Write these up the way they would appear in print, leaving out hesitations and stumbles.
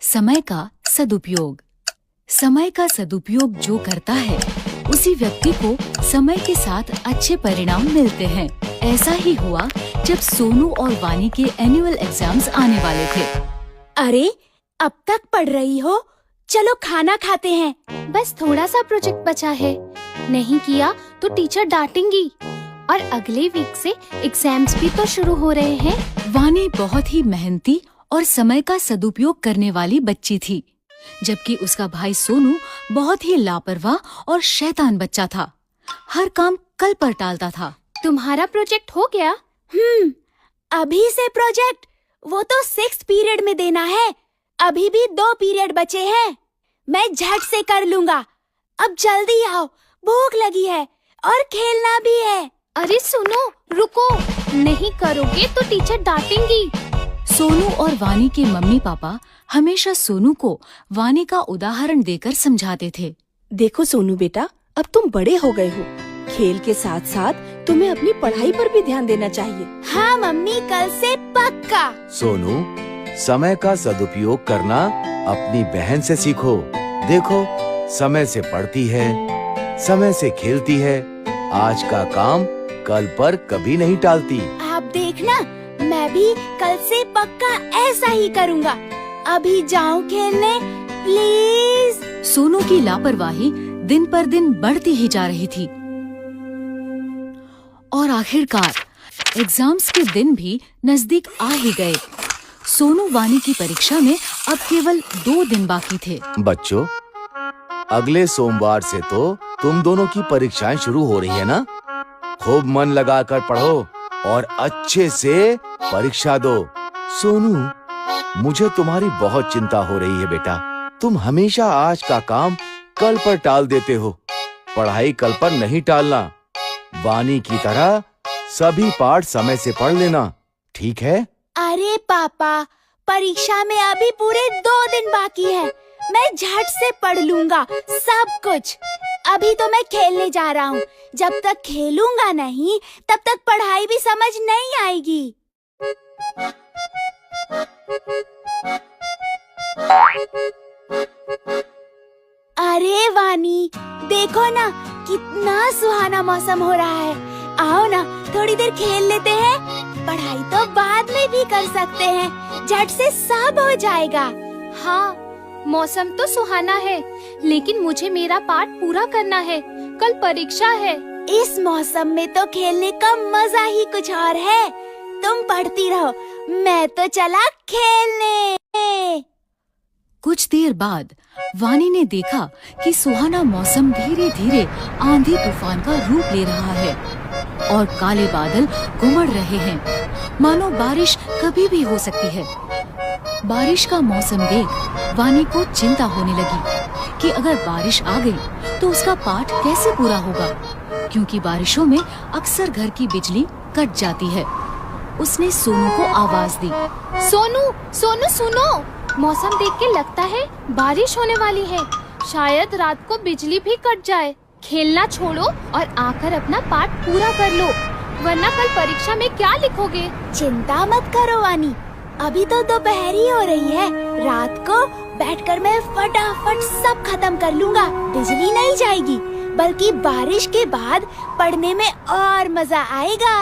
समय का सदुपयोग। समय का सदुपयोग जो करता है उसी व्यक्ति को समय के साथ अच्छे परिणाम मिलते हैं। ऐसा ही हुआ जब सोनू और वानी के एनुअल एग्जाम्स आने वाले थे। अरे, अब तक पढ़ रही हो? चलो खाना खाते हैं। बस थोड़ा सा प्रोजेक्ट बचा है, नहीं किया तो टीचर डांटेंगी। और अगले वीक से एग्जाम्स भी तो शुरू हो रहे हैं। वानी बहुत ही मेहनती और समय का सदुपयोग करने वाली बच्ची थी, जबकि उसका भाई सोनू बहुत ही लापरवाह और शैतान बच्चा था। हर काम कल पर टालता था। तुम्हारा प्रोजेक्ट हो गया? अभी से प्रोजेक्ट? वो तो 6th पीरियड में देना है। अभी भी 2 पीरियड बचे हैं। मैं झट से कर लूँगा। अब जल्दी आओ, भूख लगी है और खेलना भी है। अरे सुनो, रुको, नहीं करोगे तो टीचर डांटेंगी। सोनू और वानी के मम्मी पापा हमेशा सोनू को वानी का उदाहरण देकर समझाते थे। देखो सोनू बेटा, अब तुम बड़े हो गए हो। खेल के साथ साथ तुम्हें अपनी पढ़ाई पर भी ध्यान देना चाहिए। हाँ मम्मी, कल से पक्का। सोनू, समय का सदुपयोग करना अपनी बहन से सीखो। देखो, समय से पढ़ती है, समय से खेलती है, आज का काम कल पर कभी नहीं टालती। आप देखना, मैं भी कल से पक्का ऐसा ही करूँगा। अभी जाऊँ खेलने, प्लीज। सोनू की लापरवाही दिन पर दिन बढ़ती ही जा रही थी और आखिरकार एग्जाम्स के दिन भी नजदीक आ ही गए। सोनू वानी की परीक्षा में अब केवल 2 दिन बाकी थे। बच्चों, अगले सोमवार से तो तुम दोनों की परीक्षाएं शुरू हो रही है ना? खूब मन लगाकर पढ़ो और अच्छे से परीक्षा दो। सोनू, मुझे तुम्हारी बहुत चिंता हो रही है बेटा। तुम हमेशा आज का काम कल पर टाल देते हो। पढ़ाई कल पर नहीं टालना। वानी की तरह सभी पाठ समय से पढ़ लेना, ठीक है? अरे पापा, परीक्षा में अभी पूरे 2 दिन बाकी है। मैं झट से पढ़ लूँगा सब कुछ। अभी तो मैं खेलने जा रहा हूँ। जब तक खेलूंगा नहीं, तब तक पढ़ाई भी समझ नहीं आएगी। अरे वानी, देखो ना, कितना सुहाना मौसम हो रहा है। आओ ना, थोड़ी देर खेल लेते हैं। पढ़ाई तो बाद में भी कर सकते हैं, झट से सब हो जाएगा। हाँ, मौसम तो सुहाना है, लेकिन मुझे मेरा पाठ पूरा करना है। कल परीक्षा है। इस मौसम में तो खेलने का मजा ही कुछ और है। तुम पढ़ती रहो, मैं तो चला खेलने। कुछ देर बाद वानी ने देखा कि सुहाना मौसम धीरे धीरे आंधी तूफान का रूप ले रहा है और काले बादल घुमड़ रहे हैं, मानो बारिश कभी भी हो सकती है। बारिश का मौसम देख वानी को चिंता होने लगी कि अगर बारिश आ गई तो उसका पाठ कैसे पूरा होगा, क्योंकि बारिशों में अक्सर घर की बिजली कट जाती है। उसने सोनू को आवाज दी। सोनू, सोनू सुनो, मौसम देख के लगता है बारिश होने वाली है। शायद रात को बिजली भी कट जाए। खेलना छोड़ो और आकर अपना पाठ पूरा कर लो, वरना कल परीक्षा में क्या लिखोगे? चिंता मत करो वानी, अभी तो दोपहर ही हो रही है। रात को बैठकर मैं फटाफट सब खत्म कर लूँगा। बिजली नहीं जाएगी, बल्कि बारिश के बाद पढ़ने में और मजा आएगा।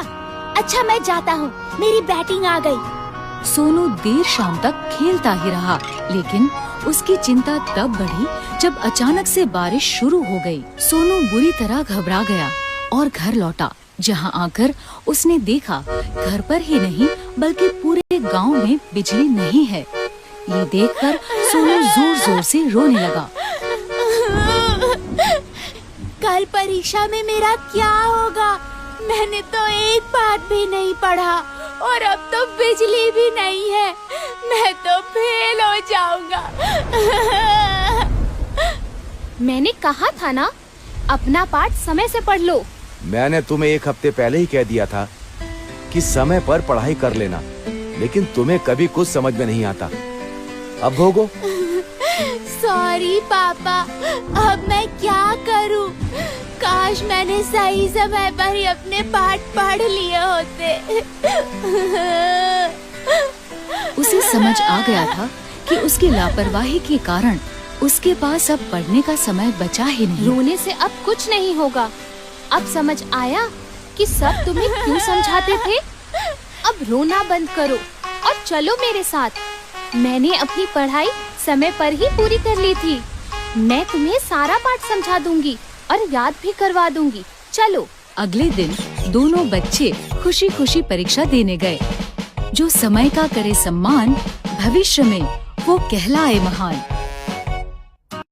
अच्छा, मैं जाता हूँ, मेरी बैटिंग आ गई। सोनू देर शाम तक खेलता ही रहा, लेकिन उसकी चिंता तब बढ़ी जब अचानक से बारिश शुरू हो गई। सोनू बुरी तरह घबरा गया और घर लौटा, जहां आकर उसने देखा घर पर ही नहीं बल्कि पूरे गांव में बिजली नहीं है। ये देखकर सोनू जोर जोर से रोने लगा। कल परीक्षा में मेरा क्या होगा? मैंने तो एक पाठ भी नहीं पढ़ा और अब तो बिजली भी नहीं है। मैं तो फेल हो जाऊंगा। मैंने कहा था ना, अपना पाठ समय से पढ़ लो। मैंने तुम्हें 1 हफ्ते पहले ही कह दिया था कि समय पर पढ़ाई कर लेना, लेकिन तुम्हें कभी कुछ समझ में नहीं आता। अब भोगो। सॉरी पापा, अब मैं क्या करूं? काश मैंने सही समय पर ही अपने पाठ पढ़ लिए होते। उसे समझ आ गया था कि उसकी लापरवाही के कारण उसके पास अब पढ़ने का समय बचा ही नहीं। रोने से अब कुछ नहीं होगा। अब समझ आया कि सब तुम्हें क्यों समझाते थे। अब रोना बंद करो और चलो मेरे साथ। मैंने अपनी पढ़ाई समय पर ही पूरी कर ली थी। मैं तुम्हें सारा पाठ समझा दूंगी और याद भी करवा दूंगी। चलो। अगले दिन दोनों बच्चे खुशी खुशी परीक्षा देने गए। जो समय का करे सम्मान, भविष्य में वो कहलाए महान।